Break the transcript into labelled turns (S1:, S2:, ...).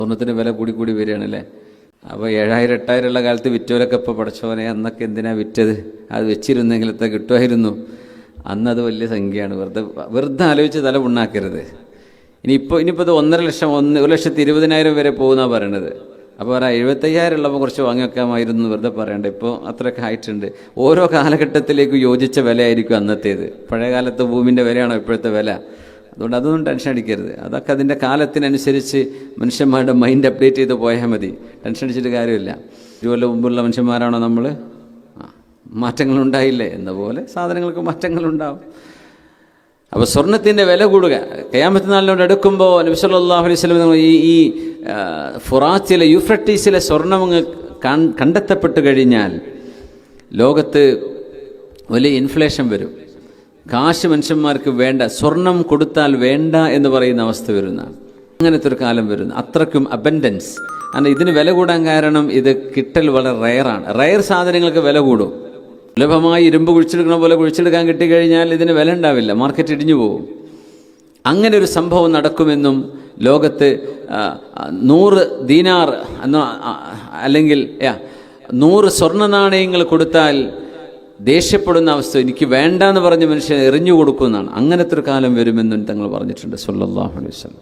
S1: സ്വർണ്ണത്തിന് വില കൂടി കൂടി വരികയാണല്ലേ. അപ്പോൾ 7000 8000 ഉള്ള കാലത്ത് വിറ്റവരൊക്കെ ഇപ്പോൾ പഠിച്ചവനെ അന്നൊക്കെ എന്തിനാണ് വിറ്റത്, അത് വെച്ചിരുന്നെങ്കിലത്തെ കിട്ടുമായിരുന്നു. അന്നത് വലിയ സംഖ്യയാണ്. വെറുതെ ആലോചിച്ച് തല പുണ്ണാക്കരുത്. ഇനിയിപ്പോൾ ഇത് 1.5 ലക്ഷം 1,20,000 വരെ പോകുന്നതാണ് പറയണത്. അപ്പോൾ 75,000 ഉള്ളപ്പോൾ കുറച്ച് വാങ്ങി വെക്കാമായിരുന്നു വെറുതെ പറയണ്ട. ഇപ്പോൾ അത്രയൊക്കെ ആയിട്ടുണ്ട്. ഓരോ കാലഘട്ടത്തിലേക്ക് യോജിച്ച വിലയായിരിക്കും അന്നത്തേത്. പഴയ കാലത്തെ ഭൂമിൻ്റെ വിലയാണോ ഇപ്പോഴത്തെ വില? അതുകൊണ്ട് അതൊന്നും ടെൻഷൻ അടിക്കരുത്. അതൊക്കെ അതിൻ്റെ കാലത്തിനനുസരിച്ച് മനുഷ്യന്മാരുടെ മൈൻഡ് അപ്ഡേറ്റ് ചെയ്ത് പോയാൽ മതി. ടെൻഷൻ അടിച്ചിട്ട് കാര്യമില്ല. 20 കൊല്ലം മുമ്പുള്ള മനുഷ്യന്മാരാണോ നമ്മൾ? മാറ്റങ്ങളുണ്ടായില്ലേ എന്ന പോലെ സാധനങ്ങൾക്ക് മാറ്റങ്ങളുണ്ടാവും. അപ്പോൾ സ്വർണത്തിൻ്റെ വില കൂടുക. ഖിയാമത്ത് നാളിനോട് അടുക്കുമ്പോൾ നബി സല്ലല്ലാഹു അലൈഹി വസല്ലം ഈ ഫുറാത്തിലെ യൂഫ്രട്ടീസിലെ സ്വർണ്ണം കണ്ടെത്തപ്പെട്ട് കഴിഞ്ഞാൽ ലോകത്ത് വലിയ ഇൻഫ്ലേഷൻ വരും. കാശ് മനുഷ്യന്മാർക്ക് വേണ്ട, സ്വർണം കൊടുത്താൽ വേണ്ട എന്ന് പറയുന്ന അവസ്ഥ വരുന്ന അങ്ങനത്തെ ഒരു കാലം വരുന്നു. അത്രയ്ക്കും അബൻഡൻസ്. കാരണം ഇതിന് വില കൂടാൻ കാരണം ഇത് കിട്ടൽ വളരെ റയറാണ്. റയർ സാധനങ്ങൾക്ക് വില കൂടും. സുലഭമായി ഇരുമ്പ് കുഴിച്ചെടുക്കണ പോലെ കുഴിച്ചെടുക്കാൻ കിട്ടിക്കഴിഞ്ഞാൽ ഇതിന് വില ഉണ്ടാവില്ല, മാർക്കറ്റ് ഇടിഞ്ഞു പോകും. അങ്ങനെ ഒരു സംഭവം നടക്കുമെന്നും ലോകത്ത് 100 ദീനാർ അല്ലെങ്കിൽ 100 സ്വർണ്ണ നാണയങ്ങൾ കൊടുത്താൽ ദേഷ്യപ്പെടുന്ന അവസ്ഥ, എനിക്ക് വേണ്ട എന്ന് പറഞ്ഞ് മനുഷ്യൻ എറിഞ്ഞു കൊടുക്കുമെന്നാണ്. അങ്ങനത്തെ ഒരു കാലം വരുമെന്നും തങ്ങൾ പറഞ്ഞിട്ടുണ്ട് സല്ലല്ലാഹു അലൈഹി വസല്ലം.